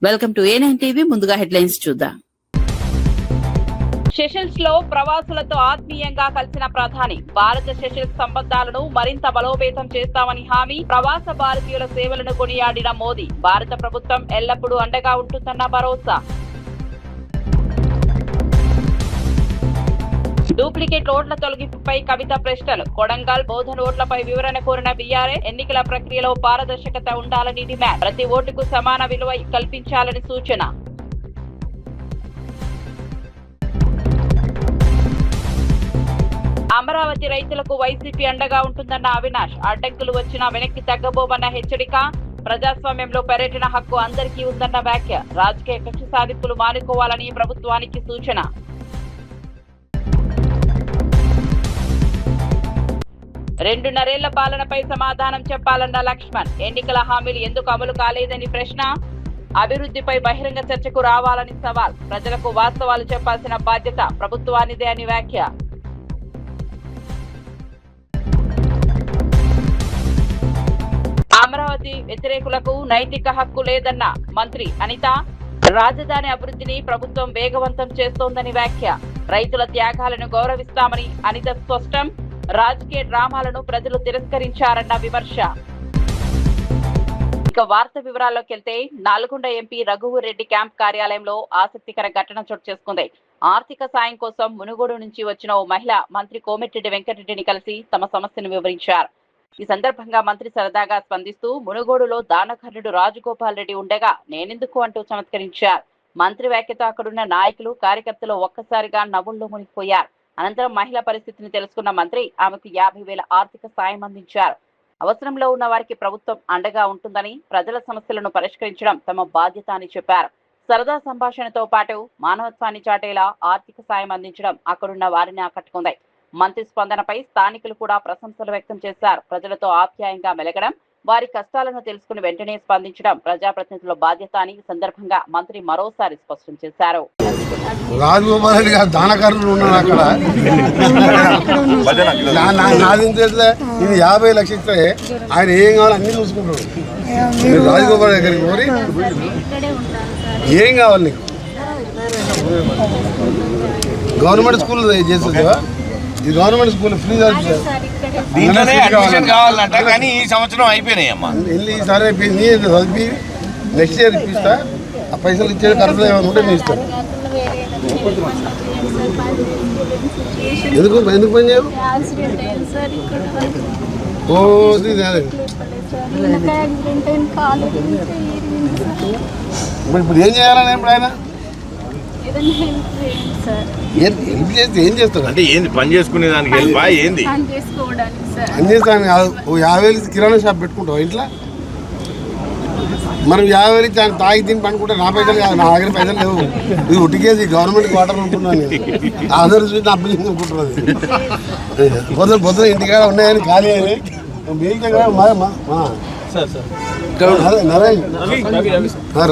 Welcome to A9 TV. ముందుగా headlines చూద్దాం. Seychelles లో ప్రవాసులతో ఆత్మీయంగా కలిసిన ప్రధాని. భారత సెషల్స్ సంబంధాలను మరింత బలోపేతం చేస్తామని హామీ. ప్రవాస భారతీయుల సేవలను కొనియాడిన మోదీ. భారత ప్రభుత్వం ఎల్లప్పుడూ అండగా ఉంటుందన్న భరోసా. డూప్లికేట్ ఓట్ల తొలగింపుపై కవిత ప్రశ్నలు. కొడంగల్ బోధన ఓట్లపై వివరణ కోరిన బీఆర్ఎస్. ఎన్నికల ప్రక్రియలో పారదర్శకత ఉండాలని డిమాండ్. ప్రతి ఓటుకు సమాన విలువ కల్పించాలని సూచన. అమరావతి రైతులకు వైసీపీ అండగా ఉంటుందన్న అవినాష్. అడ్డంకులు వచ్చినా వెనక్కి తగ్గబోమన్న హెచ్చరిక. ప్రజాస్వామ్యంలో పర్యటన హక్కు అందరికీ ఉందన్న వ్యాఖ్య. రాజకీయ కక్ష సాధింపులు మానుకోవాలని ప్రభుత్వానికి సూచన. రెండున్నరేళ్ల పాలనపై సమాధానం చెప్పాలన్న లక్ష్మణ్. ఎన్నికల హామీలు ఎందుకు అమలు కాలేదని ప్రశ్న. అభివృద్ధిపై బహిరంగ చర్చకు రావాలని సవాల్. ప్రజలకు వాస్తవాలు చెప్పాల్సిన బాధ్యత ప్రభుత్వానిదే అని వ్యాఖ్య. అమరావతి వ్యతిరేకులకు నైతిక హక్కు లేదన్న మంత్రి అనిత. రాజధాని అభివృద్ధిని ప్రభుత్వం వేగవంతం చేస్తోందని వ్యాఖ్య. రైతుల త్యాగాలను గౌరవిస్తామని అనిత స్పష్టం. రాజకీయ డ్రామాలను ప్రజలు తిరస్కరించారన్న విమర్శ. ఇక వార్త వివరాల్లోకి వెళ్తే, నల్గొండ ఎంపీ రఘువీరెడ్డి క్యాంప్ కార్యాలయంలో ఆసక్తికర ఘటన చోటు చేసుకుంది. ఆర్థిక సాయం కోసం మునుగోడు నుంచి వచ్చిన ఓ మహిళ మంత్రి కోమటిరెడ్డి వెంకటరెడ్డిని కలిసి తమ సమస్యను వివరించారు. ఈ సందర్భంగా మంత్రి సరదాగా స్పందిస్తూ మునుగోడులో దానకర్ణుడు రాజగోపాల్ రెడ్డి ఉండగా నేనెందుకు అంటూ చమత్కరించారు. మంత్రి వ్యాఖ్యతో అక్కడున్న నాయకులు కార్యకర్తలు ఒక్కసారిగా నవ్వుల్లో మునిగిపోయారు. అనంతరం మహిళ పరిస్థితిని తెలుసుకున్న మంత్రి ఆమెకు 50,000 ఆర్థిక సాయం అందించారు. అవసరంలో ఉన్న వారికి ప్రభుత్వం అండగా ఉంటుందని, ప్రజల సమస్యలను పరిష్కరించడం తమ బాధ్యత అని చెప్పారు. సరదా సంభాషణతో పాటు మానవత్వాన్ని చాటేలా ఆర్థిక సాయం అందించడం అక్కడున్న వారిని ఆకట్టుకుంది. మంత్రి స్పందనపై స్థానికులు కూడా ప్రశంసలు వ్యక్తం చేశారు. ప్రజలతో ఆప్యాయంగా మెలగడం, వారి కష్టాలను తెలుసుకుని వెంటనే స్పందించడం ప్రజాప్రతినిధుల బాధ్యత అని ఈ సందర్భంగా మంత్రి మరోసారి స్పష్టం చేశారు. రాజగోపాల్ రెడ్డి గారు దానకర్ణులు ఉన్నారు అక్కడ. నాది ఇది 50 లక్షలు ఇస్తే ఆయన ఏం కావాలి అన్ని చూసుకుంటాడు. మీరు రాజగోపాల్ దగ్గరికి పోరి ఏం కావాలి నీకు? గవర్నమెంట్ స్కూల్ చేస్తుందా? ఇది గవర్నమెంట్ స్కూల్ ఫ్రీ కావాలంట, కానీ ఈ సంవత్సరం అయిపోయినాయమ్మా. వెళ్ళి ఈసారి అయిపోయింది. చదివి నెక్స్ట్ ఇయర్ ఇప్పిస్తా. ఆ పైసలు ఇచ్చే ఖర్చులు ఏమైనా ఉంటే నేను ఇస్తాను. ఎందుకు పని చేయవు? ఇప్పుడు ఏం చేయాలని ఇప్పుడు ఆయన హెల్ప్ చేస్తే ఏం చేస్తాడు అంటే ఏంది? పని చేసుకునే దానికి ఏంది? పని చేస్తాను కాదు. 50,000 కిరాణా షాప్ పెట్టుకుంటావు ఇంట్లో. మనం 50,000 ఇచ్చి ఆయన తాగి తిని పనుకుంటే నా పైసలు కాదు, నా దగ్గర పైసలు లేవు. ఇది ఒట్టికేసి గవర్నమెంట్ వాటర్ ఉంటున్నాను. అందరూ చూసి నా బిల్డింగ్ అనుకుంటున్నది. పొద్దున ఇంటికాడ ఉన్నాయని ఖాళీ అని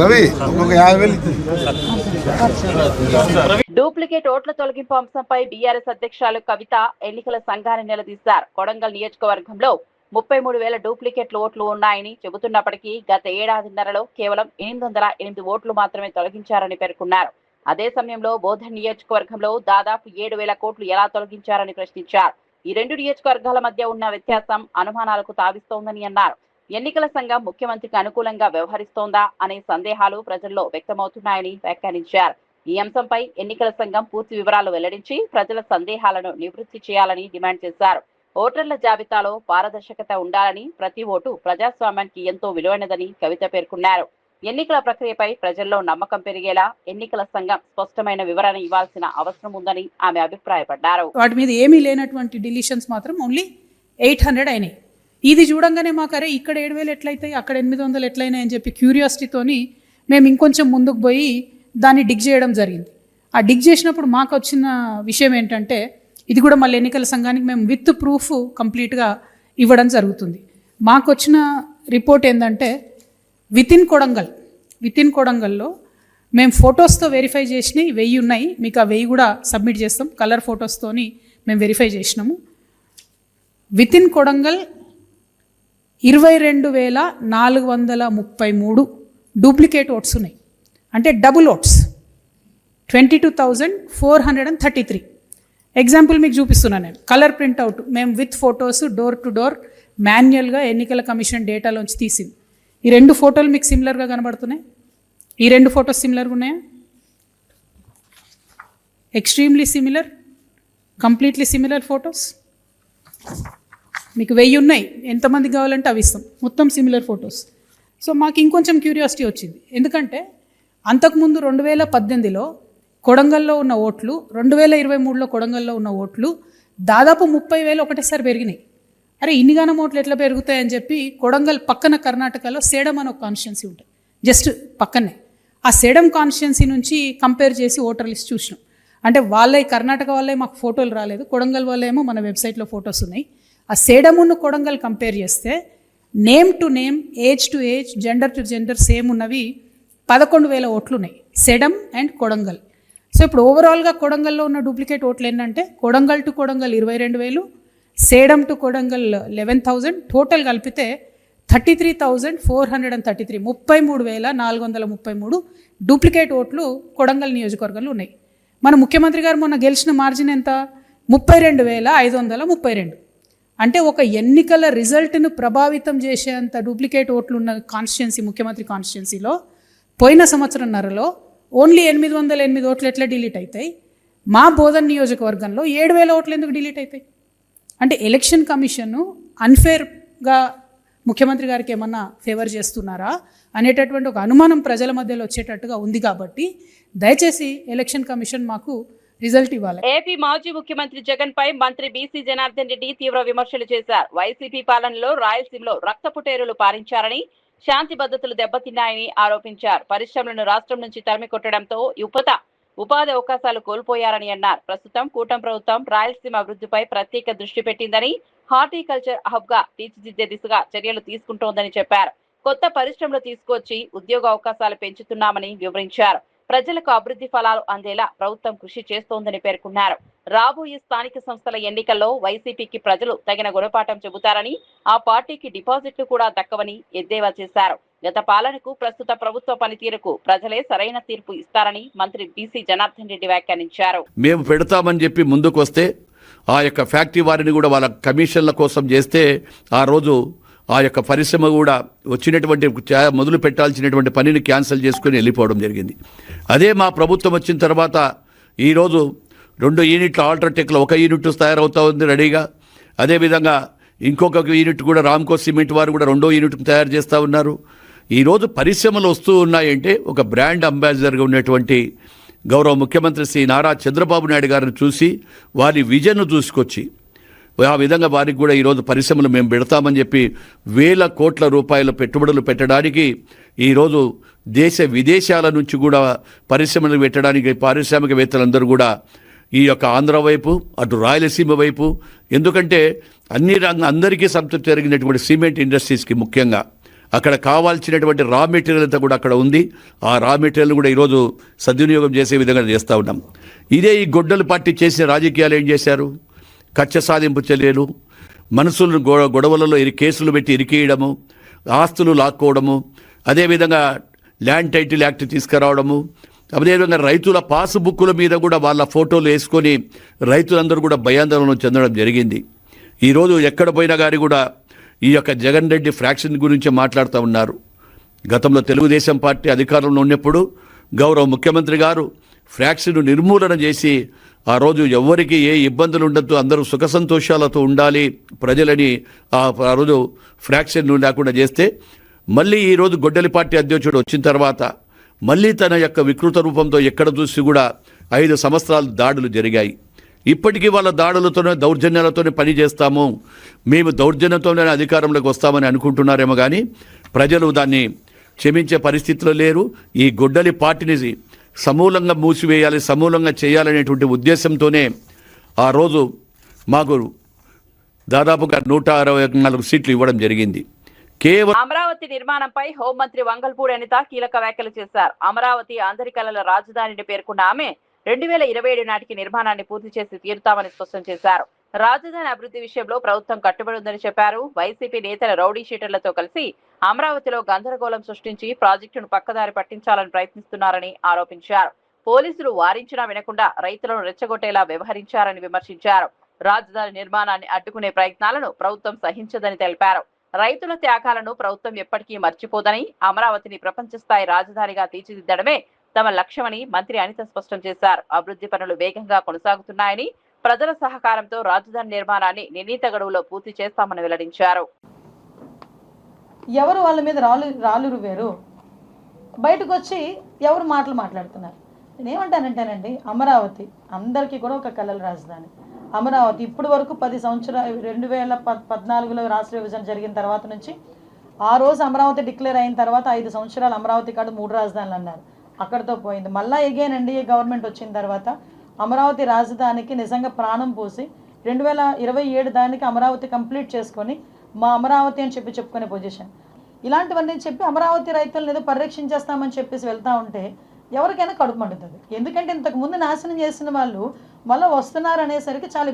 రవి ఒక 50,000 డూప్లికేట్ ఓట్ల తొలగింపు అంశంపై బీఆర్ఎస్ అధ్యక్షురాలు కవిత ఎన్నికల సంఘాన్ని నిలదీశారు. కొడంగల్ నియోజకవర్గంలో 33,000 డూప్లికేట్ ఓట్లు ఉన్నాయని చెబుతున్నప్పటికీ గత ఏడాదిన్నరలో కేవలం 808 ఓట్లు మాత్రమే తొలగించారని పేర్కొన్నారు. అదే సమయంలో బోధన్ నియోజకవర్గంలో దాదాపు 7,000 కోట్లు ఎలా తొలగించారని ప్రశ్నించారు. ఈ రెండు నియోజకవర్గాల మధ్య ఉన్న వ్యత్యాసం అనుమానాలకు తావిస్తోందని అన్నారు. ఎన్నికల సంఘం ముఖ్యమంత్రికి అనుకూలంగా వ్యవహరిస్తోందా అనే సందేహాలు ప్రజల్లో వ్యక్తమవుతున్నాయని వ్యాఖ్యానించారు. ఈ అంశంపై ఎన్నికల సంఘం పూర్తి వివరాలు వెల్లడించి ప్రజల సందేహాలను నివృత్తి చేయాలని డిమాండ్ చేశారు. ఓటర్ల జాబితాలో పారదర్శకత ఉండాలని, ప్రతి ఓటు ప్రజాస్వామ్యానికి ఎంతో విలువైనదని కవిత పేర్కొన్నారు. ఎన్నికల ప్రక్రియపై ప్రజల్లో నమ్మకం పెరిగేలా ఎన్నికల సంఘం స్పష్టమైన వివరణ ఇవ్వాల్సిన అవసరం ఉందని ఆమె అభిప్రాయపడ్డారు. వాటి మీద ఏమీ లేనటువంటి డిలీషన్స్ మాత్రం ఓన్లీ 800 అయినాయి. ఇది చూడంగానే మాకు అరే ఇక్కడ 7,000 ఎట్లయితాయి, అక్కడ 800 ఎట్లయినాయి అని చెప్పి క్యూరియాసిటీతోని మేము ఇంకొంచెం ముందుకు పోయి దాన్ని డిగ్ చేయడం జరిగింది. ఆ డిగ్ చేసినప్పుడు మాకు వచ్చిన విషయం ఏంటంటే, ఇది కూడా మళ్ళీ ఎన్నికల సంఘానికి మేము విత్ ప్రూఫ్ కంప్లీట్గా ఇవ్వడం జరుగుతుంది. మాకు వచ్చిన రిపోర్ట్ ఏంటంటే విత్ ఇన్ కొడంగల్లో మేము ఫొటోస్తో వెరిఫై చేసినవి 1000 ఉన్నాయి. మీకు ఆ 1000 కూడా సబ్మిట్ చేస్తాం. కలర్ ఫొటోస్తోని మేము వెరిఫై చేసినాము. With in Kodangal 22,433 duplicate oats ఉన్నాయి. అంటే డబుల్ ఓట్స్ 22,433. ఎగ్జాంపుల్ మీకు చూపిస్తున్నాను నేను, కలర్ ప్రింట్అవుట్ మేము with photos door to door మాన్యువల్గా ఎన్నికల కమిషన్ డేటాలోంచి తీసింది. ఈ 2 ఫోటోలు మీకు సిమిలర్గా కనబడుతున్నాయి. ఈ 2 ఫొటోస్ సిమిలర్గా ఉన్నాయా? Extremely similar, completely similar photos. మీకు 1000 ఉన్నాయి, ఎంతమందికి కావాలంటే అవి ఇస్తాం, మొత్తం సిమిలర్ ఫొటోస్. సో మాకు ఇంకొంచెం క్యూరియాసిటీ వచ్చింది, ఎందుకంటే అంతకుముందు 2018లో కొడంగల్లో ఉన్న ఓట్లు, 2023లో కొడంగల్లో ఉన్న ఓట్లు దాదాపు 30,000 ఒకటేసారి పెరిగినాయి. అరే ఇన్నిగానం ఓట్లు ఎట్లా పెరుగుతాయని చెప్పి కొడంగల్ పక్కన కర్ణాటకలో సేడం అని ఒక కాన్స్టిట్యున్సీ ఉంటుంది, జస్ట్ పక్కనే. ఆ సేడం కాన్స్టిట్యున్సీ నుంచి కంపేర్ చేసి ఓటర్ లిస్ట్ చూసినాం. అంటే వాళ్ళే కర్ణాటక వాళ్ళే మాకు ఫోటోలు రాలేదు, కొడంగల్ వాళ్ళేమో మన వెబ్సైట్లో ఫొటోస్ ఉన్నాయి. ఆ సేడమును కొడంగల్ కంపేర్ చేస్తే name to name, age to age, gender to gender same ఉన్నవి 11,000 ఓట్లు ఉన్నాయి, సేడం అండ్ కొడంగల్. సో ఇప్పుడు ఓవరాల్గా కొడంగల్లో ఉన్న డూప్లికేట్ ఓట్లు ఏంటంటే Kodangal to Kodangal 22,000, Sedam to Kodangal 11,000, total కలిపితే 33,433, 33,433 డూప్లికేట్ ఓట్లు కొడంగల్ నియోజకవర్గంలో ఉన్నాయి. మన ముఖ్యమంత్రి గారు మొన్న గెలిచిన మార్జిన్ ఎంత? 32,532. అంటే ఒక ఎన్నికల రిజల్ట్ను ప్రభావితం చేసేంత డూప్లికేట్ ఓట్లు ఉన్న కాన్స్టిట్యున్సీ ముఖ్యమంత్రి కాన్స్టిట్యున్సీలో పోయిన సంవత్సరంన్నరలో ఓన్లీ 808 ఓట్లు ఎట్లా డిలీట్ అవుతాయి? మా బోధన్ నియోజకవర్గంలో 7,000 ఓట్లు ఎందుకు డిలీట్ అవుతాయి? అంటే ఎలక్షన్ కమిషన్ అన్ఫేర్గా ముఖ్యమంత్రి గారికి ఏమన్నా ఫేవర్ చేస్తున్నారా అనేటటువంటి ఒక అనుమానం ప్రజల మధ్యలో వచ్చేటట్టుగా ఉంది. కాబట్టి దయచేసి ఎలక్షన్ కమిషన్ మాకు రిజల్ట్ ఇవ్వాలి. ఏపీ మాజీ ముఖ్యమంత్రి జగన్ పై మంత్రి బీసీ జనార్దన్ రెడ్డి తీవ్ర విమర్శలు చేశారు. వైసీపీ పాలనలో రాయలసీమలో రక్తపుటేరులు పారించారని, శాంతి భద్రతలు దెబ్బతిన్నాయని ఆరోపించారు. పరిశ్రమలను రాష్ట్రం నుంచి తరిమి కొట్టడంతో యువత ఉపాధి అవకాశాలు కోల్పోయారని అన్నారు. ప్రస్తుతం కూటమి ప్రభుత్వం రాయలసీమ అభివృద్ధిపై ప్రత్యేక దృష్టి పెట్టిందని, హార్టికల్చర్ హబ్ గా తీర్చిదిద్దే దిశగా చర్యలు తీసుకుంటోందని చెప్పారు. కొత్త పరిశ్రమలు తీసుకొచ్చి ఉద్యోగ అవకాశాలు పెంచుతున్నామని వివరించారు. ప్రజలకు అభివృద్ధి ఫలాలు అందేలా ప్రభుత్వం కృషి చేస్తోందని పేర్కొన్నారు. రాబోయే స్థానిక సంస్థల ఎన్నికల్లో వైసీపీకి ప్రజలు తగిన గుణపాఠం చెబుతారని, ఆ పార్టీకి డిపాజిట్లు కూడా దక్కవని ఎద్దేవా చేశారు. గత పాలనకు ప్రస్తుత ప్రభుత్వ పనితీరుకు ప్రజలే సరైన తీర్పు ఇస్తారని మంత్రి బీసీ జనార్దన్ రెడ్డి వ్యాఖ్యానించారు. మేము పెడతామని చెప్పి ముందుకు వస్తే ఆ యొక్క ఫ్యాక్టరీ వారిని కూడా వాళ్ళ కమిషన్ల కోసం చేస్తే ఆ రోజు ఆ యొక్క పరిశ్రమ కూడా వచ్చినటువంటి మొదలు పెట్టాల్సినటువంటి పనిని క్యాన్సిల్ చేసుకుని వెళ్ళిపోవడం జరిగింది. అదే మా ప్రభుత్వం వచ్చిన తర్వాత ఈరోజు 2 యూనిట్ల ఆల్ట్రాటెక్లో 1 యూనిట్ తయారవుతా ఉంది రెడీగా. అదేవిధంగా ఇంకొక యూనిట్ కూడా రామ్కో సిమెంట్ వారు కూడా 2వ యూనిట్ తయారు చేస్తూ ఉన్నారు. ఈరోజు పరిశ్రమలు వస్తూ ఉన్నాయంటే ఒక బ్రాండ్ అంబాసిడర్గా ఉన్నటువంటి గౌరవ ముఖ్యమంత్రి శ్రీ నారా చంద్రబాబు నాయుడు గారిని చూసి వారి విజన్ను చూసుకొచ్చి ఆ విధంగా వారికి కూడా ఈరోజు పరిశ్రమలు మేము పెడతామని చెప్పి వేల కోట్ల రూపాయల పెట్టుబడులు పెట్టడానికి ఈరోజు దేశ విదేశాల నుంచి కూడా పరిశ్రమలు పెట్టడానికి పారిశ్రామికవేత్తలందరూ కూడా ఈ యొక్క ఆంధ్ర వైపు, అటు రాయలసీమ వైపు, ఎందుకంటే అందరికీ సంతృప్తి జరిగినటువంటి సిమెంట్ ఇండస్ట్రీస్కి ముఖ్యంగా అక్కడ కావాల్సినటువంటి రా మెటీరియల్ అంతా కూడా అక్కడ ఉంది. ఆ రా మెటీరియల్ కూడా ఈరోజు సద్వినియోగం చేసే విధంగా చేస్తూ ఉన్నాం. ఇదే ఈ గొడ్డలు పార్టీ చేసిన రాజకీయాలు ఏం చేశారు? కక్ష సాధింపు చర్యలు, మనుషులను గొడవలలో కేసులు పెట్టి ఇరికేయడము, ఆస్తులు లాక్కోవడము, అదేవిధంగా ల్యాండ్ టైటిల్ యాక్ట్ తీసుకురావడము, అదేవిధంగా రైతుల పాస్బుక్కుల మీద కూడా వాళ్ళ ఫోటోలు వేసుకొని రైతులందరూ కూడా భయాందోళన చెందడం జరిగింది. ఈరోజు ఎక్కడ పోయినా కానీ కూడా ఈ యొక్క జగన్ రెడ్డి ఫ్రాక్షన్ గురించి మాట్లాడుతూ ఉన్నారు. గతంలో తెలుగుదేశం పార్టీ అధికారంలో ఉన్నప్పుడు గౌరవ ముఖ్యమంత్రి గారు ఫ్రాక్షన్ నిర్మూలన చేసి ఆ రోజు ఎవరికి ఏ ఇబ్బందులు ఉండద్దు, అందరూ సుఖ సంతోషాలతో ఉండాలి ప్రజలని ఆ రోజు ఫ్రాక్షన్ లేకుండా చేస్తే, మళ్ళీ ఈరోజు గొడ్డలి పార్టీ అధ్యక్షుడు వచ్చిన తర్వాత మళ్ళీ తన యొక్క వికృత రూపంతో ఎక్కడ చూసి కూడా 5 సంవత్సరాలు దాడులు జరిగాయి. ఇప్పటికీ వాళ్ళ దాడులతోనే దౌర్జన్యాలతోనే పని చేస్తాము, మేము దౌర్జన్యంతోనే అధికారంలోకి వస్తామని అనుకుంటున్నారేమో కానీ ప్రజలు దాన్ని క్షమించే పరిస్థితిలో లేరు. ఈ గొడ్డలి పార్టీని సమూలంగా మూసివేయాలి, సమూలంగా చేయాలనేటువంటి ఉద్దేశంతోనే ఆ రోజు మాకు దాదాపుగా 164 సీట్లు ఇవ్వడం జరిగింది. అమరావతి నిర్మాణంపై హోంమంత్రి వంగల్పూడి అనిత కీలక వ్యాఖ్యలు చేశారు. అమరావతి అందరి కళల రాజధానిని పేర్కొన్న ఆమె 2027 నాటికి నిర్మాణాన్ని పూర్తి చేసి తీరుతామని స్పష్టం చేశారు. రాజధాని అభివృద్ధి విషయంలో ప్రభుత్వం కట్టుబడి ఉందని చెప్పారు. వైసీపీ నేతల రౌడీ షీటర్లతో కలిసి అమరావతిలో గందరగోళం సృష్టించి ప్రాజెక్టును పక్కదారి పట్టించాలని ప్రయత్నిస్తున్నారని ఆరోపించారు. పోలీసులు వారించినా వినకుండా రైతులను రెచ్చగొట్టేలా వ్యవహరించారని విమర్శించారు. రాజధాని నిర్మాణాన్ని అడ్డుకునే ప్రయత్నాలను ప్రభుత్వం సహించదని తెలిపారు. రైతుల త్యాగాలను ప్రభుత్వం ఎప్పటికీ మర్చిపోదని, అమరావతిని ప్రపంచ స్థాయి రాజధానిగా తీర్చిదిద్దడమే తమ లక్ష్యమని మంత్రి అనిత స్పష్టం చేశారు. అభివృద్ధి పనులు వేగంగా కొనసాగుతున్నాయని, ప్రజల సహకారంతో రాజధాని నిర్మాణాన్ని నిర్ణీత గడువులో పూర్తి చేస్తామని వెల్లడించారు. ఎవరు వాళ్ళ మీద రాళ్ళు రువ్వారు, బయటకు వచ్చి ఎవరు మాట్లాడుతున్నారు. నేనేమంటానంటేనండి, అమరావతి అందరికీ కూడా ఒక కళల రాజధాని. అమరావతి ఇప్పటి వరకు 10 సంవత్సరాలు 2014లో రాష్ట్ర విభజన జరిగిన తర్వాత నుంచి ఆ రోజు అమరావతి డిక్లేర్ అయిన తర్వాత 5 సంవత్సరాలు అమరావతి కాదు 3 రాజధానులు అన్నారు. అక్కడితో పోయింది. మళ్ళీ ఎగైన్ ఎన్డీఏ గవర్నమెంట్ వచ్చిన తర్వాత అమరావతి రాజధానికి నిజంగా ప్రాణం పోసి 2027 దానికి అమరావతి కంప్లీట్ చేసుకొని మా అమరావతి అని చెప్పుకునే పొజిషన్. ఇలాంటివన్నీ చెప్పి అమరావతి రైతులను ఏదో పరిరక్షించేస్తామని చెప్పేసి వెళ్తూ ఉంటే ఎవరికైనా కడుపు మండుతుంది. ఎందుకంటే ఇంతకుముందు నాశనం చేసిన వాళ్ళు మళ్ళీ వస్తున్నారు అనేసరికి చాలా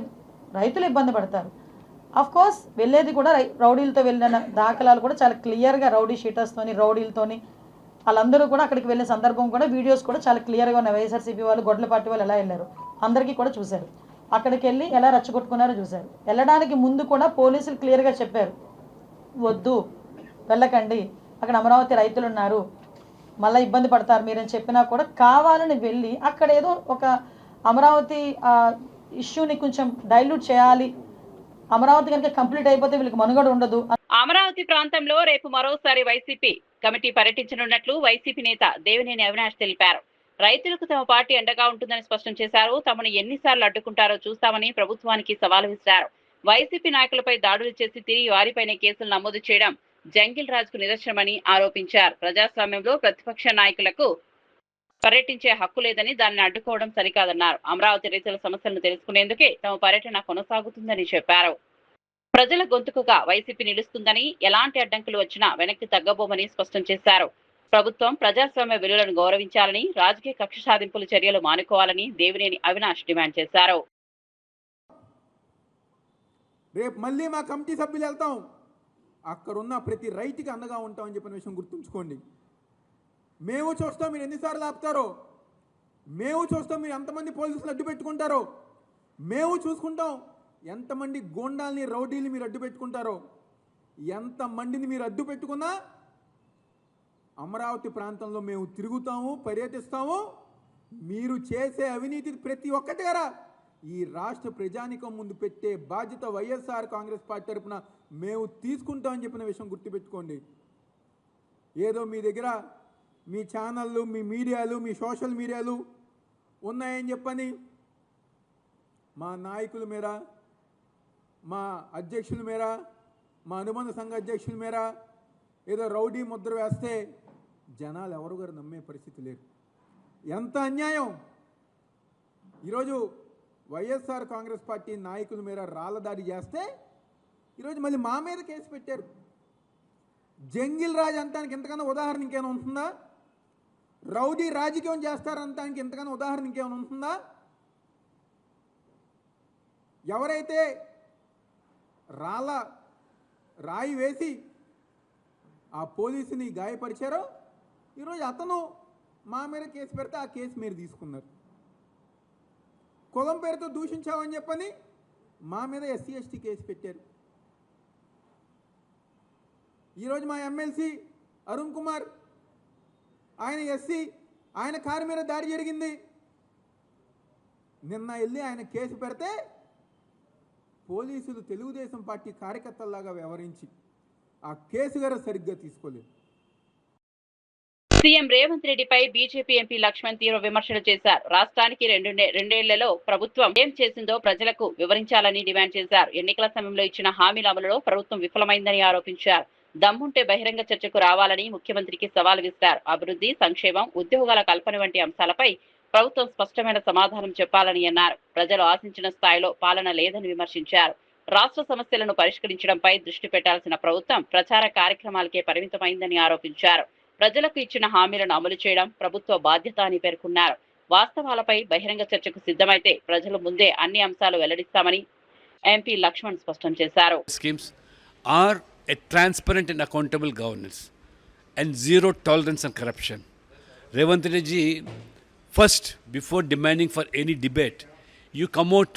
రైతులు ఇబ్బంది పడతారు. ఆఫ్ కోర్స్ వెళ్ళేది కూడా రౌడీలతో వెళ్ళిన దాఖలాలు కూడా చాలా క్లియర్గా రౌడీ షీటర్స్తోని రౌడీలతోని వాళ్ళందరూ కూడా అక్కడికి వెళ్ళే సందర్భం కూడా వీడియోస్ కూడా చాలా క్లియర్గా ఉన్నాయి. వైఎస్ఆర్సీపీ వాళ్ళు గొడ్ల పార్టీ వాళ్ళు ఎలా వెళ్ళారు అందరికీ కూడా చూశారు. అక్కడికి వెళ్ళి ఎలా రచ్చగొట్టుకున్నారో చూశారు. వెళ్ళడానికి ముందు కూడా పోలీసులు క్లియర్గా చెప్పారు, వద్దు వెళ్ళకండి, అక్కడ అమరావతి రైతులు ఉన్నారు, మళ్ళీ ఇబ్బంది పడతారు మీరని చెప్పినా కూడా కావాలని వెళ్ళి అక్కడ ఏదో ఒక అమరావతి ఇష్యూని కొంచెం డైల్యూట్ చేయాలి, అమరావతి కనుక కంప్లీట్ అయిపోతే వీళ్ళకి మనుగడ ఉండదు. అమరావతి ప్రాంతంలో రేపు మరోసారి వైసీపీ కమిటీ పర్యటించనున్నట్లు వైసీపీ నేత దేవినేని అవినాష్ తెలిపారు. రైతులకు తమ పార్టీ అండగా ఉంటుందని స్పష్టం చేశారు. తమను ఎన్నిసార్లు అడ్డుకుంటారో చూస్తామని ప్రభుత్వానికి సవాల్ విసిరారు. వైసీపీ నాయకులపై దాడులు చేసి తిరిగి వారిపైనే కేసులు నమోదు చేయడం జంగిల్ రాజ్కు నిదర్శనమని ఆరోపించారు. ప్రజాస్వామ్యంలో ప్రతిపక్ష నాయకులకు పర్యటించే హక్కు లేదని దానిని అడ్డుకోవడం సరికాదన్నారు. అమరావతి రైతుల సమస్యలను తెలుసుకునేందుకే తమ పర్యటన కొనసాగుతుందని చెప్పారు. ప్రజల గొంతుకుగా వైసీపీ నిలుస్తుందని, ఎలాంటి అడ్డంకులు వచ్చినా వెనక్కి తగ్గబోమని స్పష్టం చేశారు. ప్రభుత్వం ప్రజాస్వామ్య విలువలను గౌరవించాలని, రాజకీయ కక్ష సాధింపుల చర్యలు మానుకోవాలని దేవినేని అవినాష్ డిమాండ్ చేశారు. రేపు మళ్ళీ మా కమిటీ సభ్యులు వెళ్తాం, అక్కడున్న ప్రతి రైతుకి అండగా ఉంటామని చెప్పిన విషయం గుర్తుంచుకోండి. మేము చూస్తాం మీరు ఎన్నిసార్లు ఆపుతారో, మేము చూస్తాం మీరు ఎంతమంది పోలీసులు అడ్డు పెట్టుకుంటారో, మేము చూసుకుంటాం ఎంతమంది గోండాల్ని రౌడీల్ని మీరు అడ్డు పెట్టుకుంటారో. ఎంతమందిని మీరు అడ్డు పెట్టుకున్నా అమరావతి ప్రాంతంలో మేము తిరుగుతాము, పర్యటిస్తాము. మీరు చేసే అవినీతి ప్రతి ఒక్కటి గారా ఈ రాష్ట్ర ప్రజానికం ముందు పెట్టే బాధ్యత వైఎస్ఆర్ కాంగ్రెస్ పార్టీ తరఫున మేము తీసుకుంటామని చెప్పిన విషయం గుర్తుపెట్టుకోండి. ఏదో మీ దగ్గర మీ ఛానళ్ళు, మీ మీడియాలు, మీ సోషల్ మీడియాలు ఉన్నాయని చెప్పని మా నాయకుల మేర, మా అధ్యక్షుల మేర, మా అనుబంధ సంఘ అధ్యక్షుల మేర ఏదో రౌడీ ముద్ర వేస్తే జనాలు ఎవరు గారు నమ్మే పరిస్థితి లేదు. ఎంత అన్యాయం! ఈరోజు వైఎస్ఆర్ కాంగ్రెస్ పార్టీ నాయకుల మీద రాళ్ళ దాడి చేస్తే ఈరోజు మళ్ళీ మా మీద కేసు పెట్టారు. జంగిల్ రాజ్ అంతానికి ఇంతకన్నా ఉదాహరణ ఇంకేమైనా ఉంటుందా? రౌడీ రాజకీయం చేస్తారంతానికి ఇంతకన్నా ఉదాహరణ ఇంకేమైనా ఉంటుందా? ఎవరైతే రాయి వేసి ఆ పోలీసుని గాయపరిచారో ఈరోజు అతను మా మీద కేసు పెడితే ఆ కేసు మీరు తీసుకున్నారు. కులం పేరుతో దూషించామని చెప్పని మా మీద ఎస్సీ ఎస్టీ కేసు పెట్టారు. ఈరోజు మా ఎమ్మెల్సీ అరుణ్ కుమార్, ఆయన ఎస్సీ, ఆయన కారు మీద దాడి జరిగింది. నిన్న వెళ్ళి ఆయన కేసు పెడితే పోలీసులు తెలుగుదేశం పార్టీ కార్యకర్తల్లాగా వ్యవహరించి ఆ కేసు గారు సరిగ్గా తీసుకోలేదు. సీఎం రేవంత్ రెడ్డిపై బీజేపీ ఎంపీ లక్ష్మణ్ తీవ్ర విమర్శలు చేశారు. రాష్ట్రానికి రెండేళ్లలో ప్రభుత్వం ఏం చేసిందో ప్రజలకు వివరించాలని డిమాండ్ చేశారు. ఎన్నికల సమయంలో ఇచ్చిన హామీల అమలులో ప్రభుత్వం విఫలమైందని ఆరోపించారు. దమ్ముంటే బహిరంగ చర్చకు రావాలని ముఖ్యమంత్రికి సవాల్ విసిరారు. అభివృద్ధి, సంక్షేమం, ఉద్యోగాల కల్పన వంటి అంశాలపై ప్రభుత్వం స్పష్టమైన సమాధానం చెప్పాలని అన్నారు. ప్రజలు ఆశించిన స్థాయిలో పాలన లేదని విమర్శించారు. రాష్ట్ర సమస్యలను పరిష్కరించడంపై దృష్టి పెట్టాల్సిన ప్రభుత్వం ప్రచార కార్యక్రమాలకే పరిమితమైందని ఆరోపించారు. ప్రజలకు ఇచ్చిన హామీలను అమలు చేయడం ప్రభుత్వ బాధ్యత అని పేర్కొన్నారు. వాస్తవాలపై బహిరంగ చర్చకు సిద్ధమైతే ప్రజల ముందే అన్ని అంశాలు వెల్లడిస్తామని, ఎంపీ లక్ష్మణ్ స్పష్టం చేశారు. Schemes are a transparent and accountable governance and zero tolerance on corruption. Revanth Reddy ji, first, before demanding for any debate, you come out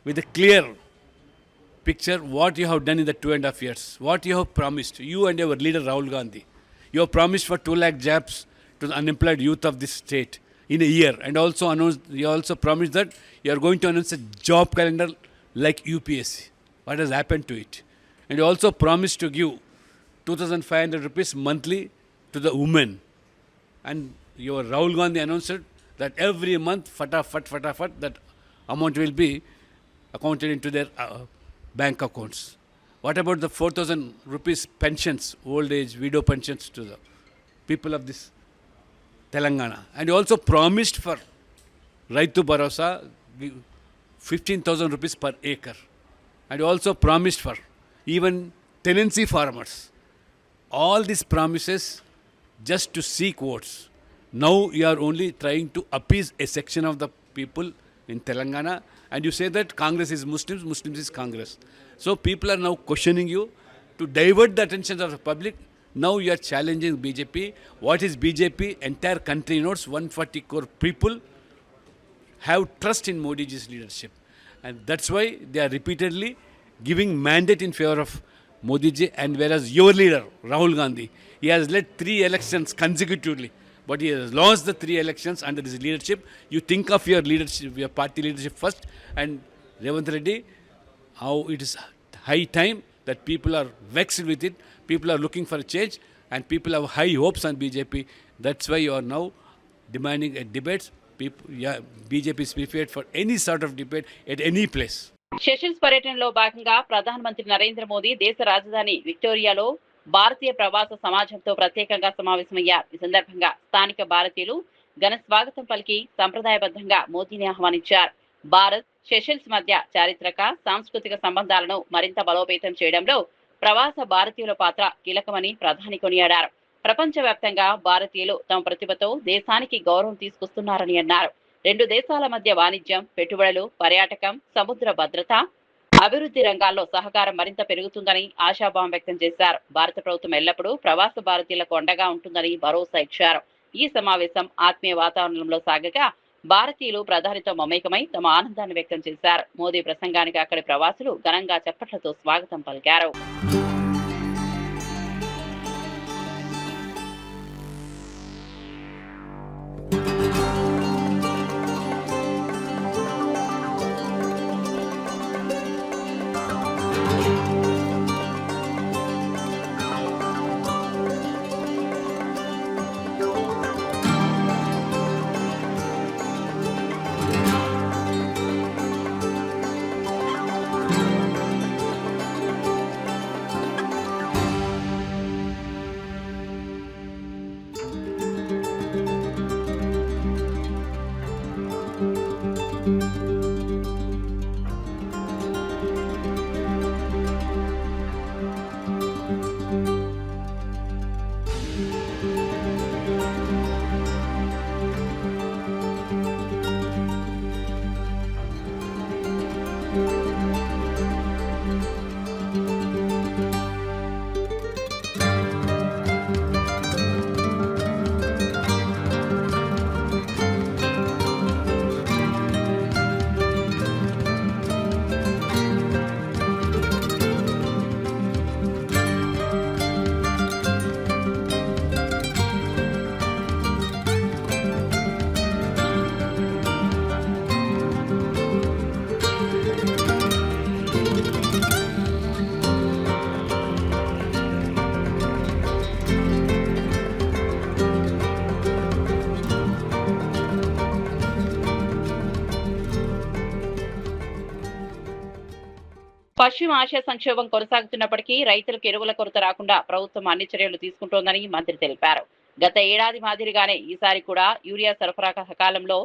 with a clear picture what you have done in the 2.5 years, what you have promised, you and your leader Rahul Gandhi. You have promised for 2 lakh jobs to the unemployed youth of this state in a year, and also announced, you also promised that you are going to announce a job calendar like UPSC. What has happened to it? And you also promised to give 2,500 rupees monthly to the women. And your Rahul Gandhi announced that every month, fatafat, that amount will be accounted into their bank accounts. What about the 4,000 rupees pensions, old age, widow pensions to the people of this Telangana? And you also promised for Raitu Bharosa 15,000 rupees per acre. And you also promised for even tenancy farmers. All these promises just to seek votes. Now you are only trying to appease a section of the people in Telangana, and you say that Congress is Muslims, Muslims is Congress. So people are now questioning you to divert the attention of the public. Now you are challenging BJP. What is BJP? Entire country knows 140 crore people have trust in Modi ji's leadership. And that's why they are repeatedly giving mandate in favor of Modi ji, and whereas your leader, Rahul Gandhi, he has led 3 elections consecutively, but he has lost the 3 elections under his leadership. You think of your leadership, your party leadership first, and Revanth Reddy, how it is high time that people are vexed with it, people are looking for a change, and people have high hopes on BJP. That's why you are now demanding a debate. BJP is prepared for any sort of debate at any place. Sessions పర్యటనలో భాగంగా ప్రధానమంత్రి నరేంద్ర మోదీ దేశ రాజధాని విక్టోరియాలో భారతీయ ప్రవాస సమాజంతో ప్రత్యేకంగా సమావేశమయ్యారు. ఈ సందర్భంగా స్థానిక భారతీయులు ఘన స్వాగతం పలికి సంప్రదాయబద్ధంగా మోదీని ఆహ్వానించారు. భారత్ సెషల్స్ మధ్య చారిత్రక సాంస్కృతిక సంబంధాలను మరింత బలోపేతం చేయడంలో ప్రవాస భారతీయుల పాత్ర కీలకమని ప్రధాని కొనియాడారు. ప్రపంచవ్యాప్తంగా భారతీయులు తమ ప్రతిభతో దేశానికి గౌరవం తీసుకొస్తున్నారని అన్నారు. 2 దేశాల మధ్య వాణిజ్యం, పెట్టుబడులు, పర్యాటకం, సముద్ర భద్రత, అభివృద్ధి రంగాల్లో సహకారం మరింత పెరుగుతుందని ఆశాభావం వ్యక్తం చేశారు. భారత ప్రభుత్వం ఎల్లప్పుడూ ప్రవాస భారతీయులకు అండగా ఉంటుందని భరోసా ఇచ్చారు. ఈ సమావేశం ఆత్మీయ వాతావరణంలో సాగగా భారతీయులు ప్రధానితో మమేకమై తమ ఆనందాన్ని వ్యక్తం చేశారు. మోదీ ప్రసంగానికి అక్కడి ప్రవాసులు ఘనంగా చప్పట్లతో స్వాగతం పలికారు. పశ్చిమ ఆసియా సంక్షోభం కొనసాగుతున్నప్పటికీ రైతులకు ఎరువుల కొరత రాకుండా ప్రభుత్వం అన్ని చర్యలు తీసుకుంటోందని మంత్రి తెలిపారు. గత ఏడాది మాదిరిగానే ఈసారి కూడా యూరియా సరఫరా సకాలంలో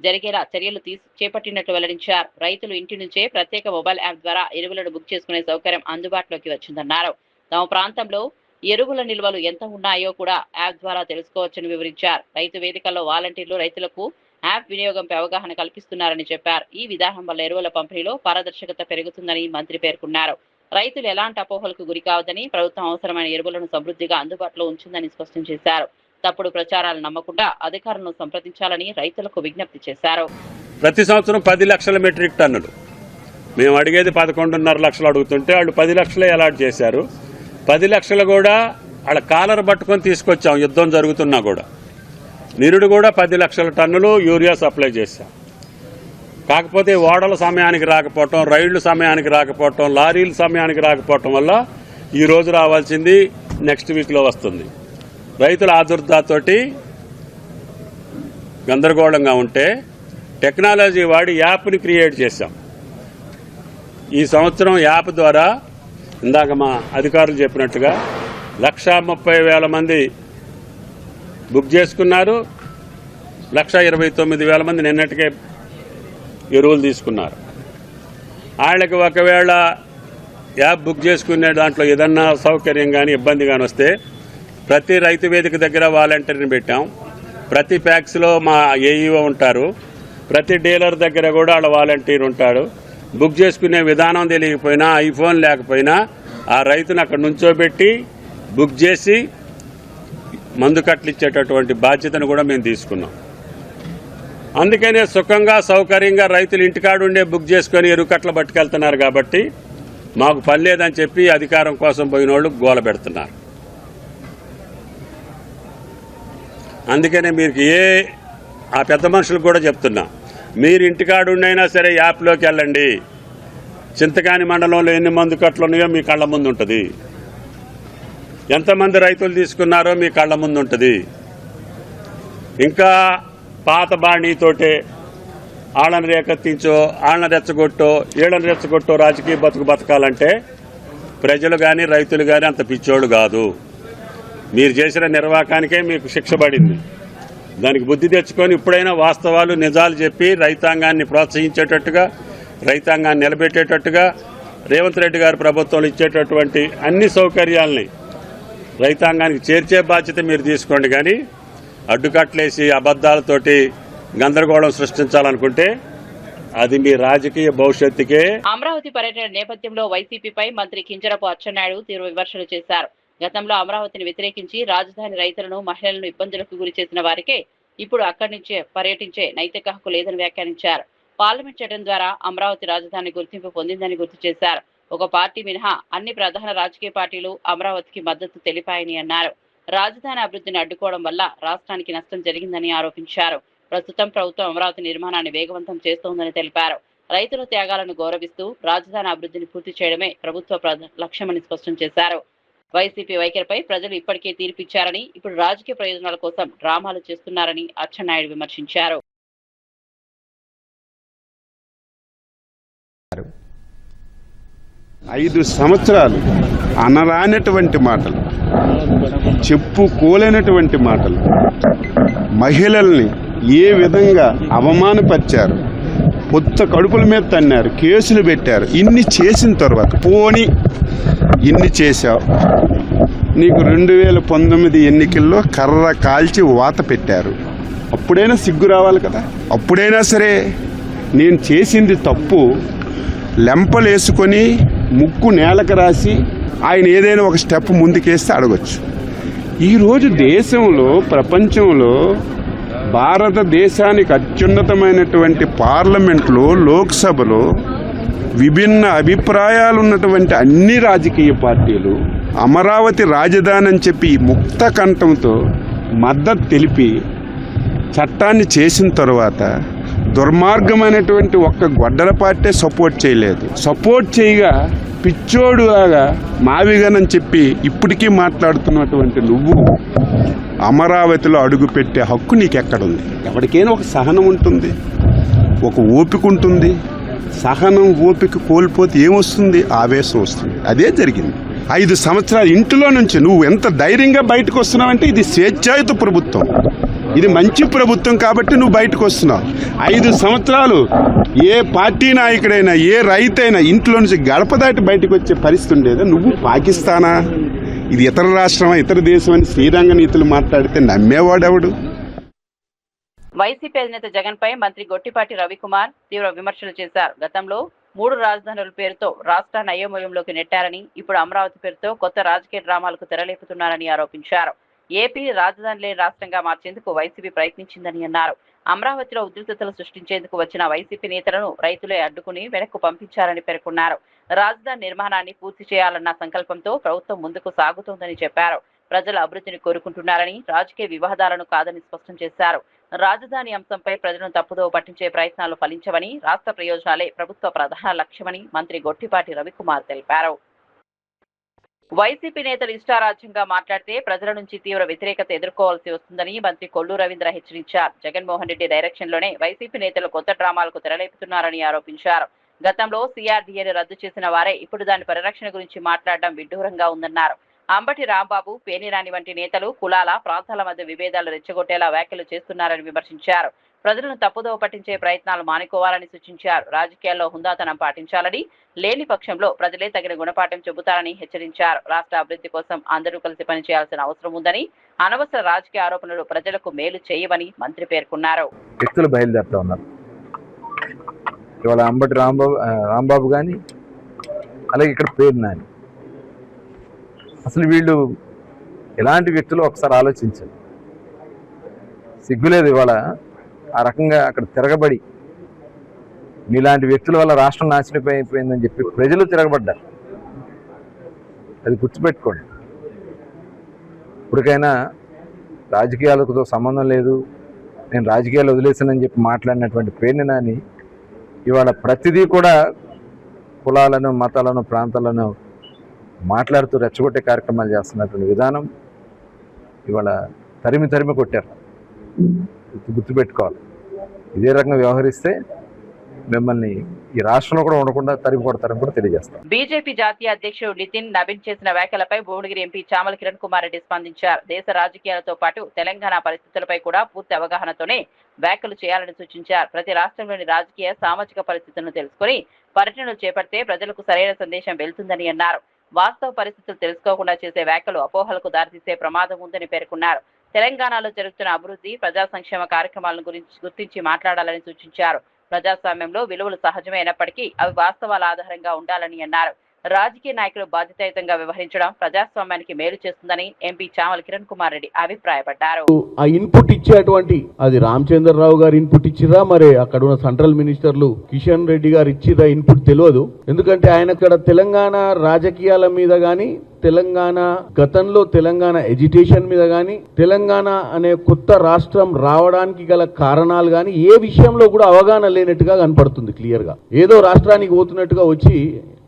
జరిగేలా చర్యలు చేపట్టినట్లు వెల్లడించారు. రైతులు ఇంటి నుంచే ప్రత్యేక మొబైల్ యాప్ ద్వారా ఎరువులను బుక్ చేసుకునే సౌకర్యం అందుబాటులోకి వచ్చిందన్నారు. తమ ప్రాంతంలో ఎరువుల నిల్వలు ఎంత ఉన్నాయో కూడా యాప్ ద్వారా తెలుసుకోవచ్చని వివరించారు. రైతు వేదికల్లో వాలంటీర్లు రైతులకు యాప్ వినియోగంపై అవగాహన కల్పిస్తున్నారని చెప్పారు. ఈ విధానం వల్ల ఎరువుల పంపిణీలో పారదర్శకత పెరుగుతుందని మంత్రి పేర్కొన్నారు. రైతులు ఎలాంటి అపోహలకు గురి కావద్దని, ప్రభుత్వం అవసరమైన ఎరువులను సమృద్ధిగా అందుబాటులో ఉంచిందని స్పష్టం చేశారు. తప్పుడు ప్రచారాలు నమ్మకుండా అధికారులను సంప్రదించాలని రైతులకు విజ్ఞప్తి చేశారు. ప్రతి సంవత్సరం 10 లక్షల మెట్రిక్ టన్నులు, మేము అడిగేది 11.5 లక్షలు అడుగుతుంటే వాళ్ళు 10 లక్షలే అలాట్ చేశారు. 10 లక్షలు కూడా వాళ్ళ కాలర్ పట్టుకొని తీసుకొచ్చాం. యుద్ధం జరుగుతున్నా కూడా నిరుడు కూడా 10 లక్షల టన్నులు యూరియా సప్లై చేశాం. కాకపోతే ఓడల సమయానికి రాకపోవటం, రైళ్లు సమయానికి రాకపోవటం, లారీలు సమయానికి రాకపోవటం వల్ల ఈ రోజు రావాల్సింది నెక్స్ట్ వీక్లో వస్తుంది. రైతుల ఆదుర్దాతోటి గందరగోళంగా ఉంటే టెక్నాలజీ వాడి యాప్ని క్రియేట్ చేశాం. ఈ సంవత్సరం యాప్ ద్వారా ఇందాక మా అధికారులు చెప్పినట్టుగా 1,30,000 మంది బుక్ చేసుకున్నారు. 1,29,000 మంది నిన్నటికే ఎరువులు తీసుకున్నారు. వాళ్ళకి ఒకవేళ యాప్ బుక్ చేసుకునే దాంట్లో ఏదన్నా సౌకర్యం కానీ ఇబ్బంది కానీ వస్తే ప్రతి రైతు వేదిక దగ్గర వాలంటీర్ని పెట్టాం. ప్రతి ప్యాక్స్లో మా ఏఈఓ ఉంటారు. ప్రతి డీలర్ దగ్గర కూడా వాళ్ళ వాలంటీర్ ఉంటాడు. బుక్ చేసుకునే విధానం తెలియకపోయినా, ఐఫోన్ లేకపోయినా ఆ రైతును అక్కడ నుంచోబెట్టి బుక్ చేసి మందు కట్టలు ఇచ్చేటటువంటి బాధ్యతను కూడా మేము తీసుకున్నాం. అందుకనే సుఖంగా సౌకర్యంగా రైతులు ఇంటికాడుండే బుక్ చేసుకొని ఎరుకట్లు పట్టుకెళ్తున్నారు. కాబట్టి మాకు పని లేదని చెప్పి అధికారం కోసం పోయిన వాళ్ళు గోల పెడుతున్నారు. అందుకనే మీరు ఆ పెద్ద మనుషులకు కూడా చెప్తున్నా, మీరు ఇంటికాడుండైనా సరే యాప్లోకి వెళ్ళండి. చింతకాని మండలంలో ఎన్ని మందు కట్లు ఉన్నాయో మీ కళ్ళ ముందు ఉంటుంది. ఎంతమంది రైతులు తీసుకున్నారో మీ కళ్ళ ముందు ఉంటుంది. ఇంకా పాత బాణీతోటే ఆళ్ళని రేకెత్తించో, ఆళ్ళని రెచ్చగొట్టో, ఈళ్ళని రెచ్చగొట్టో రాజకీయ బతకాలంటే ప్రజలు కానీ రైతులు కానీ అంత పిచ్చోళ్ళు కాదు. మీరు చేసిన నిర్వాకానికే మీకు శిక్ష పడింది. దానికి బుద్ధి తెచ్చుకొని ఇప్పుడైనా వాస్తవాలు నిజాలు చెప్పి రైతాంగాన్ని ప్రోత్సహించేటట్టుగా, రైతాంగాన్ని నిలబెట్టేటట్టుగా రేవంత్ రెడ్డి గారి ప్రభుత్వంలో ఇచ్చేటటువంటి అన్ని సౌకర్యాలని రైతాంగానికి చేర్చే బాధ్యత మీరు తీసుకోండి. కానీ అడ్డుకట్లేసి అబద్దాలతోటి గందరగోళం సృష్టించాలనుకుంటే అది మీ రాజకీయ భవిష్యత్తుకే. అమరావతి పర్యటన నేపథ్యంలో వైసీపీపై మంత్రి కింజరపు అచ్చెన్నాయుడు తీవ్ర విమర్శలు చేశారు. గతంలో అమరావతిని వ్యతిరేకించి రాజధాని రైతులను, మహిళలను ఇబ్బందులకు గురి చేసిన వారికే ఇప్పుడు అక్కడి నుంచే పర్యటించే నైతిక హక్కు లేదని వ్యాఖ్యానించారు. పార్లమెంట్ చట్టం ద్వారా అమరావతి రాజధాని గుర్తింపు పొందిందని గుర్తు చేశారు. ఒక పార్టీ మినహా అన్ని ప్రధాన రాజకీయ పార్టీలు అమరావతికి మద్దతు తెలిపాయని అన్నారు. రాజధాని అభివృద్ధిని అడ్డుకోవడం వల్ల రాష్ట్రానికి నష్టం జరిగిందని ఆరోపించారు. ప్రస్తుతం ప్రభుత్వం అమరావతి నిర్మాణాన్ని వేగవంతం చేస్తోందని తెలిపారు. రైతుల త్యాగాలను గౌరవిస్తూ రాజధాని అభివృద్ధిని పూర్తి చేయడమే ప్రభుత్వ లక్ష్యమని స్పష్టం చేశారు. వైసీపీ వైఖరిపై ప్రజలు ఇప్పటికే తీర్పిచ్చారని, ఇప్పుడు రాజకీయ ప్రయోజనాల కోసం డ్రామాలు చేస్తున్నారని అచ్చెన్నాయుడు విమర్శించారు. 5 సంవత్సరాలు అనరానటువంటి మాటలు, చెప్పుకోలేనటువంటి మాటలు, మహిళల్ని ఏ విధంగా అవమానపరిచారు, పొత్త కడుపుల మీద తన్నారు, కేసులు పెట్టారు. ఇన్ని చేసిన తర్వాత పోని ఇన్ని చేశావు, నీకు 2019 ఎన్నికల్లో కర్ర కాల్చి వాత పెట్టారు. అప్పుడైనా సిగ్గు రావాలి కదా. అప్పుడైనా సరే నేను చేసింది తప్పు లెంపలేసుకొని ముక్కు నేలకు రాసి ఆయన ఏదైనా ఒక స్టెప్ ముందుకేస్తే అడగొచ్చు. ఈరోజు దేశంలో, ప్రపంచంలో, భారతదేశానికి అత్యున్నతమైనటువంటి పార్లమెంట్లో, లోక్సభలో విభిన్న అభిప్రాయాలు ఉన్నటువంటి అన్ని రాజకీయ పార్టీలు అమరావతి రాజధాని అని చెప్పి ముక్త కంఠంతో మద్దతు తెలిపి చట్టాన్ని చేసిన తర్వాత దుర్మార్గమైనటువంటి ఒక్క గొడ్డల పార్టీ సపోర్ట్ చేయలేదు. సపోర్ట్ చేయగా పిచ్చోడులాగా మావిగానని చెప్పి ఇప్పటికీ మాట్లాడుతున్నటువంటి నువ్వు అమరావతిలో అడుగు పెట్టే హక్కు నీకెక్కడుంది? ఎవరికైనా ఒక సహనం ఉంటుంది, ఒక ఓపిక ఉంటుంది. సహనం, ఓపిక కోల్పోతే ఏమొస్తుంది? ఆవేశం వస్తుంది. అదే జరిగింది. 5 సంవత్సరాలు ఇంటిలో నుంచి నువ్వు ఎంత ధైర్యంగా బయటకు వస్తున్నావంటే ఇది స్వేచ్ఛాయుత ప్రభుత్వం, ఇది మంచి ప్రభుత్వం కాబట్టి నువ్వు బయటకు వస్తున్నావు. 5 సంవత్సరాలు ఏ పార్టీ నాయకుడైనా, ఏ రైతైనా ఇంట్లో నుంచి గడప దాటి బయటకు వచ్చే పరిస్థితి ఉండేదా? నువ్వు పాకిస్తానా, ఇది ఇతర రాష్ట్రమా, ఇతర దేశం అని శ్రీరంగ నీతులు మాట్లాడితే నమ్మేవాడెవడు? వైసీపీ అధినేత జగన్ పై మంత్రి గొట్టిపాటి రవికుమార్ తీవ్ర విమర్శలు చేశారు. గతంలో 3 రాజధానుల పేరుతో రాష్ట్రాన్ని అయోమయంలోకి నెట్టారని, ఇప్పుడు అమరావతి పేరుతో కొత్త రాజకీయ డ్రామాలకు తెరలేపుతున్నారని ఆరోపించారు. ఏపీని రాజధాని లేని రాష్ట్రంగా మార్చేందుకు వైసీపీ ప్రయత్నించిందని అన్నారు. అమరావతిలో ఉద్రిక్తతలు సృష్టించేందుకు వచ్చిన వైసీపీ నేతలను రైతులే అడ్డుకుని వెనక్కు పంపించారని పేర్కొన్నారు. రాజధాని నిర్మాణాన్ని పూర్తి చేయాలన్న సంకల్పంతో ప్రభుత్వం ముందుకు సాగుతోందని చెప్పారు. ప్రజల అభివృద్ధిని కోరుకుంటున్నారని, రాజకీయ వివాదాలను కాదని స్పష్టం చేశారు. రాజధాని అంశంపై ప్రజలను తప్పుదోవ పట్టించే ప్రయత్నాలు ఫలించవని, రాష్ట్ర ప్రయోజనాలే ప్రభుత్వ ప్రధాన లక్ష్యమని మంత్రి గొట్టిపాటి రవికుమార్ తెలిపారు. వైసీపీ నేతలు ఇష్టారాజ్యంగా మాట్లాడితే ప్రజల నుంచి తీవ్ర వ్యతిరేకత ఎదుర్కోవాల్సి వస్తుందని మంత్రి కొల్లు రవీంద్ర హెచ్చరించారు. జగన్మోహన్ రెడ్డి డైరెక్షన్ లోనే వైసీపీ నేతలు కొత్త డ్రామాలకు తెరలేపుతున్నారని ఆరోపించారు. గతంలో సిఆర్డీఏని రద్దు చేసిన వారే ఇప్పుడు దాని పరిరక్షణ గురించి మాట్లాడడం విడ్డూరంగా ఉందన్నారు. అంబటి రాంబాబు, పేర్నినాని వంటి నేతలు కులాల, ప్రాంతాల మధ్య విభేదాలు రెచ్చగొట్టేలా వ్యాఖ్యలు చేస్తున్నారని విమర్శించారు. ప్రజలను తప్పుదోవ పట్టించే ప్రయత్నాలు మానుకోవాలని సూచించారు. రాజకీయాల్లో హుందాతనం పాటించాలని, లేని పక్షంలో ప్రజలే తగిన గుణపాఠం చెబుతారని హెచ్చరించారు. రాష్ట్ర అభివృద్ధి కోసం అందరూ కలిసి పనిచేయాల్సిన అవసరం ఉందని, అనవసర రాజకీయ ఆరోపణలు ప్రజలకు మేలు చేయవని మంత్రి పేర్కొన్నారు. వ్యక్తులు బయలుదేరుతా ఉన్నారు. ఇవాళ అంబటి రాంబాబు కానీ, అలాగే ఇక్కడ పేర్నినాని, అసలు వీళ్ళు ఎలాంటి వ్యక్తులు ఒకసారి ఆలోచించారు. సిగ్గులేదు ఇవాళ ఆ రకంగా అక్కడ తిరగబడి మీలాంటి వ్యక్తుల వల్ల రాష్ట్రం నాశనం అయిపోయిందని చెప్పి ప్రజలు తిరగబడ్డారు. అది గుర్తుపెట్టుకోండి. ఇప్పటికైనా రాజకీయాలతో సంబంధం లేదు, నేను రాజకీయాలు వదిలేసానని చెప్పి మాట్లాడినటువంటి పేర్నినాని ఇవాళ ప్రతిదీ కూడా కులాలను, మతాలను, ప్రాంతాలను మాట్లాడుతూ రెచ్చగొట్టే కార్యక్రమాలు చేస్తున్నటువంటి విధానం ఇవాళ తరిమి కొట్టారు. గుర్తుపెట్టుకోవాలి. ఇదే రకంగా వ్యవహరిస్తే మిమ్మల్ని ఈ రాష్ట్రంలో కూడా ఉండకుండా తరిమి కొడతారని కూడా తెలియజేస్తారు. బీజేపీ జాతీయ అధ్యక్షుడు నితిన్ నవీన్ చేసిన వ్యాఖ్యలపై భువనగిరి ఎంపీ చామల కిరణ్ కుమార్ రెడ్డి స్పందించారు. దేశ రాజకీయాలతో పాటు తెలంగాణ పరిస్థితులపై కూడా పూర్తి అవగాహనతోనే వ్యాఖ్యలు చేయాలని సూచించారు. ప్రతి రాష్ట్రంలోని రాజకీయ, సామాజిక పరిస్థితులను తెలుసుకుని పర్యటనలు చేపడితే ప్రజలకు సరైన సందేశం వెళ్తుందని అన్నారు. వాస్తవ పరిస్థితులు తెలుసుకోకుండా చేసే వ్యాఖ్యలు అపోహలకు దారితీసే ప్రమాదం ఉందని పేర్కొన్నారు. తెలంగాణలో జరుగుతున్న అభివృద్ధి, ప్రజా సంక్షేమ కార్యక్రమాలను గుర్తించి మాట్లాడాలని సూచించారు. ప్రజాస్వామ్యంలో విలువలు సహజమే అయినప్పటికీ అవి వాస్తవాల ఆధారంగా ఉండాలని అన్నారు. రాజకీయ నాయకులు బాధ్యతాయుతంగా వ్యవహరించడం ప్రజాస్వామ్యానికి మేలు చేస్తుందని ఎంపీ చామల కిరణ్ కుమార్ రెడ్డి అభిప్రాయపడ్డారు. ఆ ఇన్పుట్ ఇచ్చేటువంటి అది రామచంద్రరావు గారు ఇన్పుట్ ఇచ్చిరా, మరి అక్కడ ఉన్న సెంట్రల్ మినిస్టర్లు కిషన్ రెడ్డి గారు ఇచ్చిరా ఇన్పుట్ తెలియదు. ఎందుకంటే ఆయన ఇక్కడ తెలంగాణ రాజకీయాల మీద గాని, తెలంగాణ గతంలో తెలంగాణ ఎడ్యుకేషన్ మీద గాని, తెలంగాణ అనే కొత్త రాష్ట్రం రావడానికి గల కారణాలు గాని ఏ విషయంలో కూడా అవగాహన లేనట్టుగా కనపడుతుంది. క్లియర్ గా ఏదో రాష్ట్రానికి పోతున్నట్టుగా వచ్చి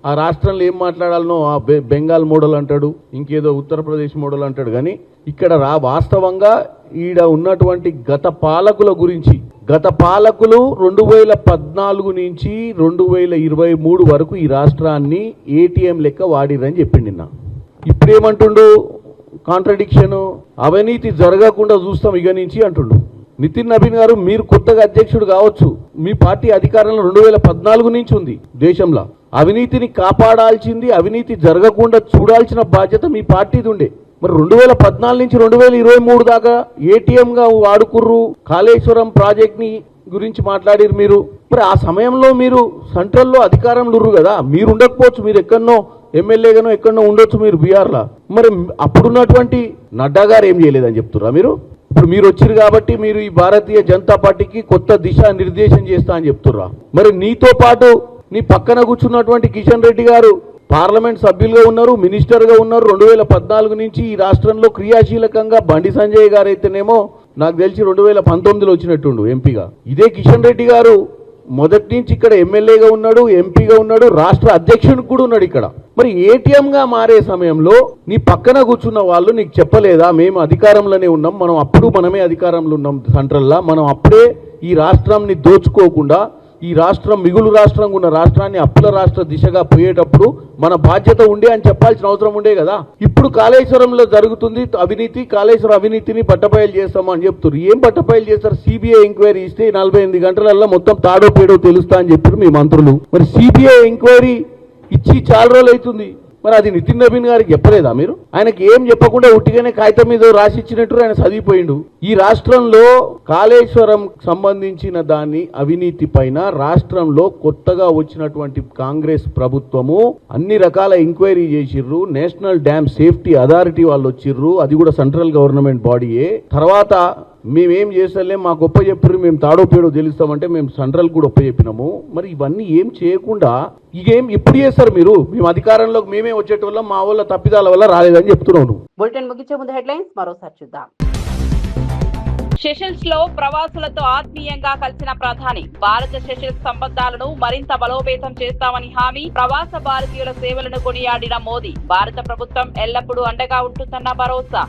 ఆ రాష్ట్రంలో ఏం మాట్లాడాలనో ఆ బెంగాల్ మోడల్ అంటాడు, ఇంకేదో ఉత్తరప్రదేశ్ మోడల్ అంటాడు. కానీ ఇక్కడ వాస్తవంగా ఈడ ఉన్నటువంటి గత పాలకుల గురించి, గత పాలకులు 2014 నుంచి 2023 వరకు ఈ రాష్ట్రాన్ని ఏటీఎం లెక్క వాడిరని చెప్పిండి నిన్న. ఇప్పుడేమంటుండు కాంట్రడిక్షన్, అవినీతి జరగకుండా చూస్తాం ఇక నుంచి అంటుండు. నితిన్ నవీన్ గారు, మీరు కొత్తగా అధ్యక్షుడు కావచ్చు, మీ పార్టీ అధికారంలో 2014 నుంచి ఉంది. దేశంలో అవినీతిని కాపాడాల్సింది, అవినీతి జరగకుండా చూడాల్సిన బాధ్యత మీ పార్టీది ఉండే. మరి 2014 నుంచి 2023 దాకా ఏటీఎంగా వాడుకుర్రు. కాళేశ్వరం ప్రాజెక్ట్ ని గురించి మాట్లాడారు మీరు. మరి ఆ సమయంలో మీరు సెంట్రల్లో అధికారంలో ఉర్రు కదా, మీరు ఉండకపోవచ్చు, మీరు ఎక్కడనో ఎమ్మెల్యేగానో ఎక్కడనో ఉండొచ్చు మీరు బీహార్లో. మరి అప్పుడున్నటువంటి నడ్డా గారు ఏం చేయలేదని చెప్తుర్రా మీరు? ఇప్పుడు మీరు వచ్చారు కాబట్టి మీరు ఈ భారతీయ జనతా పార్టీకి కొత్త దిశా నిర్దేశం చేస్తా అని చెప్తుర్రా. మరి నీతో పాటు నీ పక్కన కూర్చున్నటువంటి కిషన్ రెడ్డి గారు పార్లమెంట్ సభ్యులుగా ఉన్నారు, మినిస్టర్గా ఉన్నారు. 2014 నుంచి ఈ రాష్ట్రంలో క్రియాశీలకంగా బండి సంజయ్ గారు అయితేనేమో నాకు తెలిసి 2019లో వచ్చినట్టుండు ఎంపీగా. ఇదే కిషన్ రెడ్డి గారు మొదటి నుంచి ఇక్కడ ఎమ్మెల్యేగా ఉన్నాడు, ఎంపీగా ఉన్నాడు, రాష్ట్ర అధ్యక్షుడు కూడా ఉన్నాడు ఇక్కడ. మరి ఏటీఎంగా మారే సమయంలో నీ పక్కన కూర్చున్న వాళ్ళు నీకు చెప్పలేదా? మేము అధికారంలోనే ఉన్నాం, మనమే అధికారంలో ఉన్నాం సెంట్రల్లా, మనం అప్పుడే ఈ రాష్ట్రాన్ని దోచుకోకుండా ఈ రాష్ట్రం మిగులు రాష్ట్రంగా ఉన్న రాష్ట్రాన్ని అప్పుల రాష్ట్ర దిశగా పోయేటప్పుడు మన బాధ్యత ఉండే అని చెప్పాల్సిన అవసరం ఉండే కదా. ఇప్పుడు కాళేశ్వరంలో జరుగుతుంది అవినీతి, కాళేశ్వరం అవినీతిని పట్టబయలు చేస్తామని అని చెప్తారు. ఏం పట్టబయలు చేస్తారు? సిబిఐ ఎంక్వైరీ ఇస్తే 48 గంటలలో మొత్తం తాడో పేడో తెలుస్తా అని చెప్పారు మీ మంత్రులు. మరి సిబిఐ ఎంక్వైరీ ఇచ్చి చాలా రోజులు అవుతుంది, మరి అది నితిన్ నవీన్ గారికి చెప్పలేదా మీరు? ఆయనకి ఏం చెప్పకుండా ఉట్టిగానే కాగితం మీద రాసి ఇచ్చినట్టు ఆయన చదివిపోయిండు. ఈ రాష్ట్రంలో కాళేశ్వరం సంబంధించిన దాన్ని అవినీతి పైన రాష్ట్రంలో కొత్తగా వచ్చినటువంటి కాంగ్రెస్ ప్రభుత్వము అన్ని రకాల ఎంక్వైరీ చేసిర్రు. నేషనల్ డ్యామ్ సేఫ్టీ అథారిటీ వాళ్ళు వచ్చిర్రు, అది కూడా సెంట్రల్ గవర్నమెంట్ బాడీయే. తర్వాత మేమేం చేస్తలేం, మాకు ఒప్ప చెప్పారు, మేము తాడో పేడో తెలుస్తామంటే మేము సెంట్రల్ కూడా ఒప్ప చెప్పినాము. మరి ఇవన్నీ ఏం చేయకుండా ఇకేం ఇప్పుడు చేస్తారు మీరు? మేము అధికారంలోకి మేమే వచ్చేటోళ్ళం, మా వాళ్ళ తప్పిదాల వల్ల రాలేదని చెప్తున్నాను. బులెటిన్ ముగించే ముందు హెడ్లైన్స్ మరోసారి చూద్దాం. సెషల్స్ లో ప్రవాసులతో ఆత్మీయంగా కలిసిన ప్రధాని, భారత సెషల్స్ సంబంధాలను మరింత బలోపేతం చేస్తామని హామీ. ప్రవాస భారతీయుల సేవలను కొనియాడిన మోదీ, భారత ప్రభుత్వం ఎల్లప్పుడూ అండగా ఉంటుందన్న భరోసా.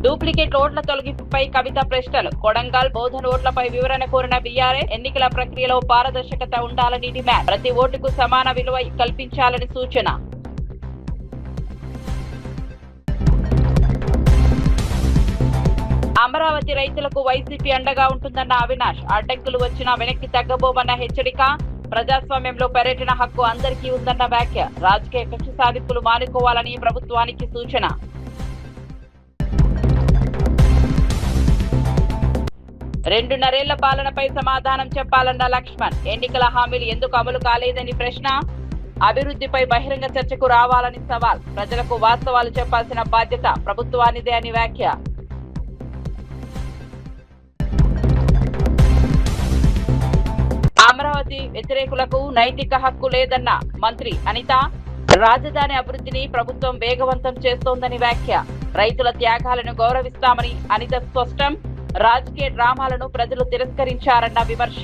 డూప్లికేట్ ఓట్ల తొలగింపుపై కవిత ప్రశ్నలు, కొడంగల్ బోధన ఓట్లపై వివరణ కోరిన బీఆర్ఎస్. ఎన్నికల ప్రక్రియలో పారదర్శకత ఉండాలని డిమాండ్, ప్రతి ఓటుకు సమాన విలువ కల్పించాలని సూచన. అమరావతి రైతులకు వైసీపీ అండగా ఉంటుందన్న అవినాష్, అడ్డంకులు వచ్చినా వెనక్కి తగ్గబోమన్న హెచ్చరిక. ప్రజాస్వామ్యంలో పర్యటన హక్కు అందరికీ ఉందన్న వ్యాఖ్య. రాజకీయ కక్ష సాధింపులు మానుకోవాలని ప్రభుత్వానికి సూచన. 2.5 పాలనపై సమాధానం చెప్పాలన్న లక్ష్మణ్, ఎన్నికల హామీలు ఎందుకు అమలు కాలేదని ప్రశ్న. అభివృద్ధిపై బహిరంగ చర్చకు రావాలని సవాల్, ప్రజలకు వాస్తవాలు చెప్పాల్సిన బాధ్యత ప్రభుత్వానిదే అని వ్యాఖ్య. అమరావతి వ్యతిరేకులకు నైతిక హక్కు లేదన్న మంత్రి అనిత, రాజధాని అభివృద్ధిని ప్రభుత్వం వేగవంతం చేస్తోందని వ్యాఖ్య. రైతుల త్యాగాలను గౌరవిస్తామని అనిత స్పష్టం. రాజకీయ డ్రామాలను ప్రజలు తిరస్కరించారన్న విమర్శ.